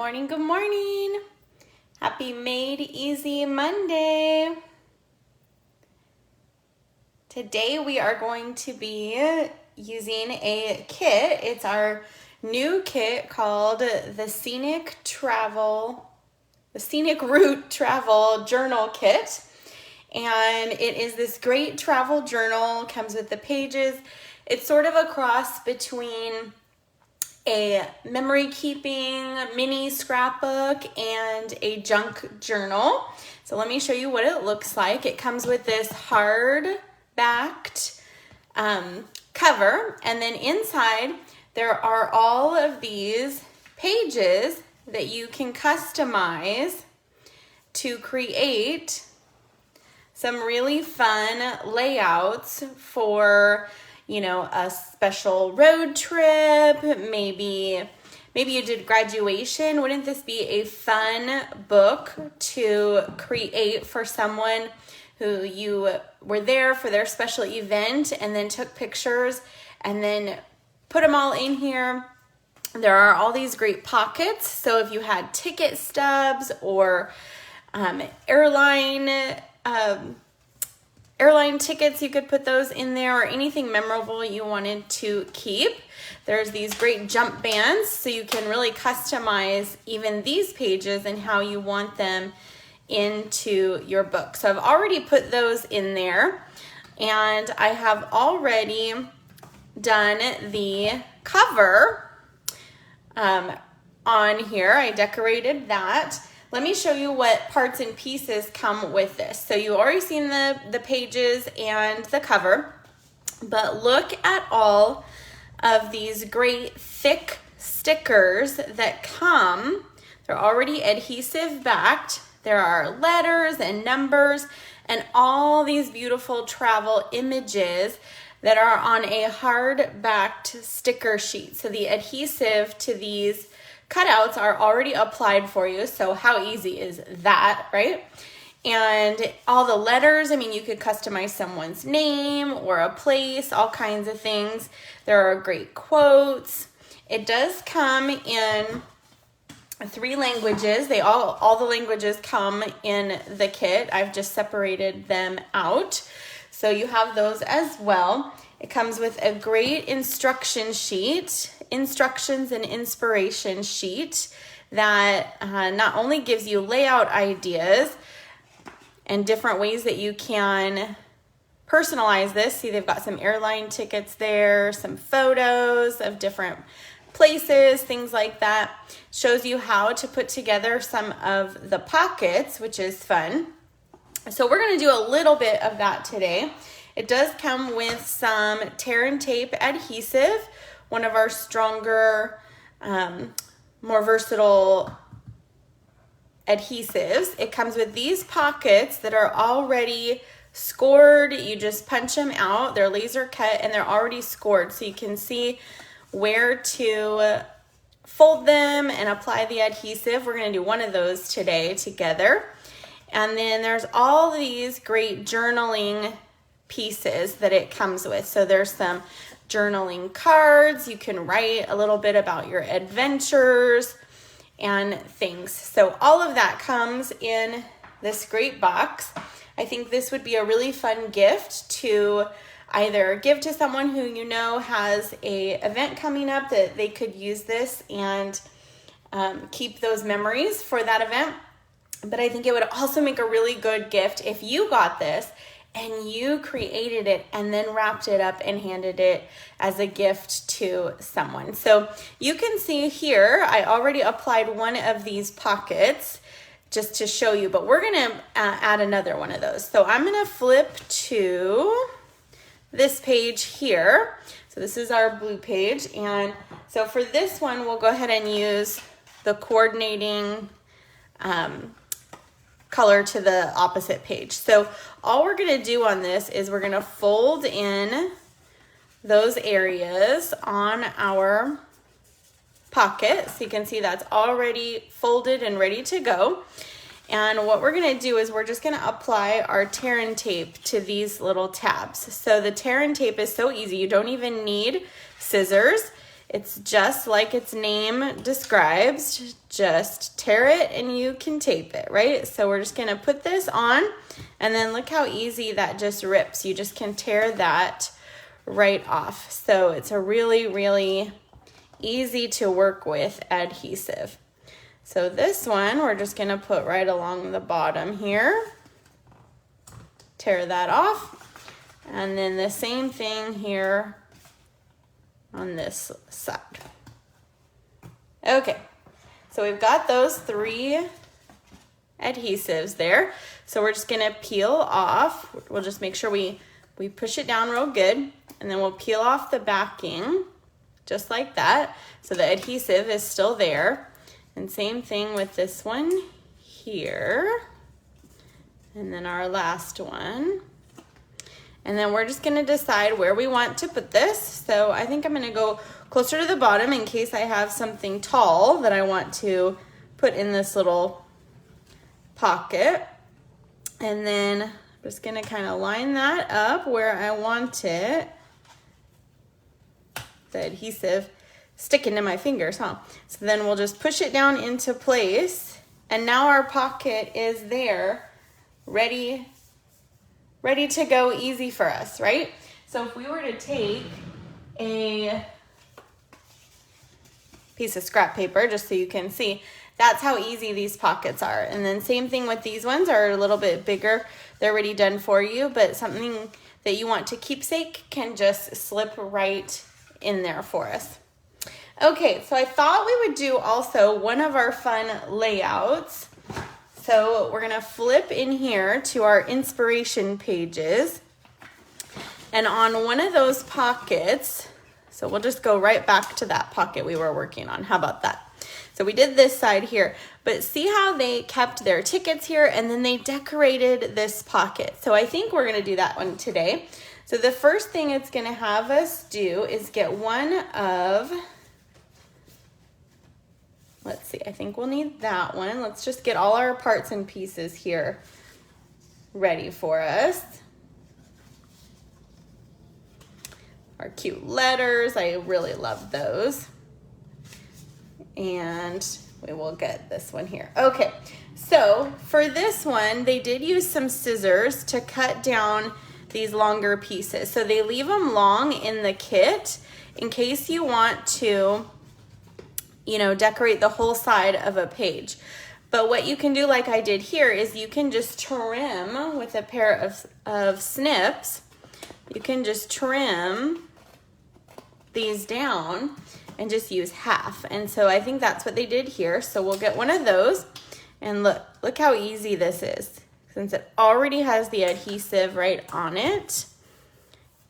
morning, good morning. Happy Made Easy Monday. Today we are going to be using a kit. It's our new kit called the Scenic Route Travel Journal Kit. And it is this great travel journal, comes with the pages. It's sort of a cross between a memory keeping mini scrapbook and a junk journal. So let me show you what it looks like. It comes with this hard backed cover, and then inside there are all of these pages that you can customize to create some really fun layouts for, you know, a special road trip. Maybe you did graduation. Wouldn't this be a fun book to create for someone who you were there for their special event and then took pictures and then put them all in here? There are all these great pockets. So if you had ticket stubs or airline tickets, you could put those in there, or anything memorable you wanted to keep. There's these great jump bands, so you can really customize even these pages and how you want them into your book. So I've already put those in there, and I have already done the cover on here. I decorated that. Let me show you what parts and pieces come with this. So you already seen the pages and the cover, but look at all of these great thick stickers that come. They're already adhesive backed. There are letters and numbers and all these beautiful travel images that are on a hard backed sticker sheet. So the adhesive to these cutouts are already applied for you, so how easy is that, right? And all the letters, I mean, you could customize someone's name or a place, all kinds of things. There are great quotes. It does come in 3 languages. All the languages come in the kit. I've just separated them out. So you have those as well. It comes with a great instructions and inspiration sheet that not only gives you layout ideas and different ways that you can personalize this. See, they've got some airline tickets there, some photos of different places, things like that. Shows you how to put together some of the pockets, which is fun. So we're going to do a little bit of that today. It does come with some tear and tape adhesive, one of our stronger, more versatile adhesives. It comes with these pockets that are already scored. You just punch them out. They're laser cut and they're already scored, so you can see where to fold them and apply the adhesive. We're going to do one of those today together. And then there's all these great journaling pieces that it comes with. So there's some journaling cards. You can write a little bit about your adventures and things. So all of that comes in this great box. I think this would be a really fun gift to either give to someone who you know has a event coming up that they could use this and keep those memories for that event. But I think it would also make a really good gift if you got this and you created it and then wrapped it up and handed it as a gift to someone. So you can see here, I already applied one of these pockets just to show you, but we're gonna add another one of those. So I'm gonna flip to this page here. So this is our blue page. And so for this one, we'll go ahead and use the coordinating color to the opposite page. So all we're gonna do on this is we're gonna fold in those areas on our pocket. So you can see that's already folded and ready to go. And what we're gonna do is we're just gonna apply our tear and tape to these little tabs. So the tear and tape is so easy. You don't even need scissors. It's just like its name describes, just tear it and you can tape it, right? So we're just gonna put this on, and then look how easy that just rips. You just can tear that right off. So it's a really, really easy to work with adhesive. So this one, we're just gonna put right along the bottom here. Tear that off. And then the same thing here on this side. Okay, so we've got those 3 adhesives there. So we're just gonna peel off. We'll just make sure we push it down real good, and then we'll peel off the backing just like that. So the adhesive is still there. And same thing with this one here. And then our last one. And then we're just gonna decide where we want to put this. So I think I'm gonna go closer to the bottom in case I have something tall that I want to put in this little pocket. And then I'm just gonna kind of line that up where I want it. The adhesive sticking to my fingers, huh? So then we'll just push it down into place. And now our pocket is there, ready to go, easy for us, right? So if we were to take a piece of scrap paper, just so you can see, that's how easy these pockets are. And then same thing with these ones, are a little bit bigger. They're already done for you, but something that you want to keepsake can just slip right in there for us. Okay, so I thought we would do also one of our fun layouts. So we're gonna flip in here to our inspiration pages, and on one of those pockets, so we'll just go right back to that pocket we were working on. How about that? So we did this side here, but see how they kept their tickets here and then they decorated this pocket. So I think we're gonna do that one today. So the first thing it's gonna have us do is get one of, let's see, I think we'll need that one. Let's just get all our parts and pieces here ready for us. Our cute letters, I really love those. And we will get this one here. Okay, so for this one, they did use some scissors to cut down these longer pieces. So they leave them long in the kit in case you want to, you know, decorate the whole side of a page. But what you can do, like I did here, is you can just trim with a pair of snips. You can just trim these down and just use half. And so I think that's what they did here. So we'll get one of those, and look how easy this is. Since it already has the adhesive right on it,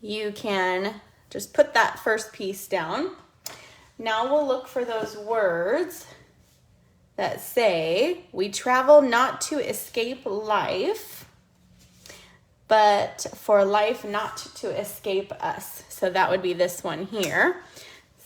you can just put that first piece down. Now we'll look for those words that say, we travel not to escape life, but for life not to escape us. So that would be this one here.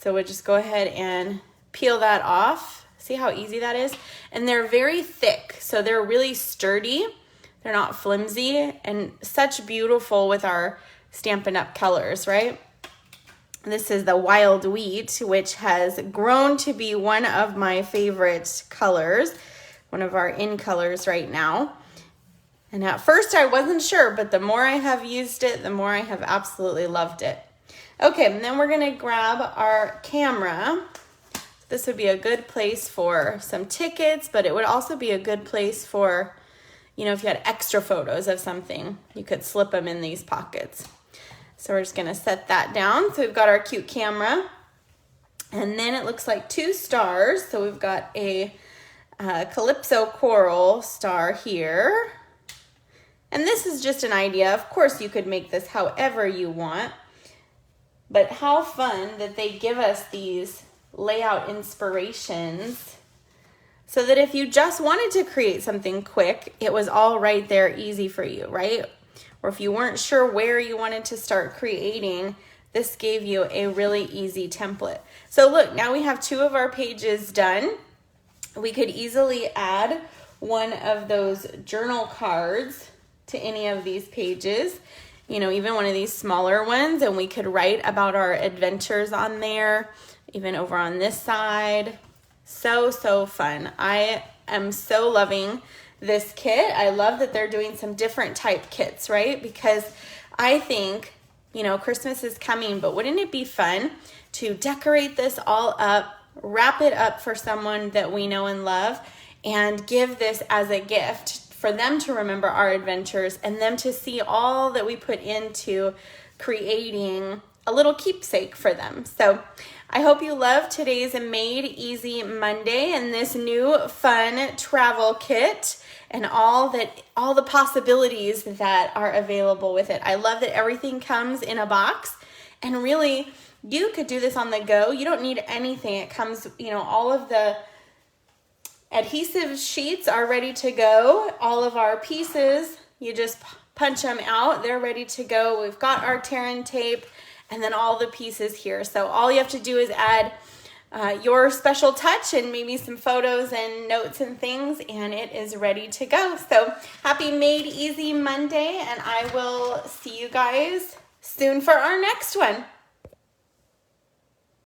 So we'll just go ahead and peel that off. See how easy that is? And they're very thick, so they're really sturdy. They're not flimsy, and such beautiful with our Stampin' Up! Colors, right? This is the Wild Wheat, which has grown to be one of my favorite colors, one of our in colors right now. And at first I wasn't sure, but the more I have used it, the more I have absolutely loved it. Okay, and then we're gonna grab our camera. This would be a good place for some tickets, but it would also be a good place for, you know, if you had extra photos of something, you could slip them in these pockets. So we're just gonna set that down. So we've got our cute camera, and then it looks like 2 stars. So we've got a Calypso coral star here. And this is just an idea. Of course, you could make this however you want, but how fun that they give us these layout inspirations so that if you just wanted to create something quick, it was all right there, easy for you, right? Or if you weren't sure where you wanted to start creating, this gave you a really easy template. So look, now we have 2 of our pages done. We could easily add one of those journal cards to any of these pages, you know, even one of these smaller ones, and we could write about our adventures on there. even over on this side. So fun. I am so loving this kit. I love that they're doing some different type kits, right? Because I think, you know, Christmas is coming, but wouldn't it be fun to decorate this all up, wrap it up for someone that we know and love, and give this as a gift for them to remember our adventures and them to see all that we put into creating a little keepsake for them. So I hope you love today's Made Easy Monday and this new fun travel kit and all the possibilities that are available with it. I love that everything comes in a box, and really you could do this on the go. You don't need anything. It comes, you know, all of the adhesive sheets are ready to go. All of our pieces, you just punch them out. They're ready to go. We've got our tear and tape and then all the pieces here. So all you have to do is add your special touch and maybe some photos and notes and things, and it is ready to go. So happy Made Easy Monday, and I will see you guys soon for our next one.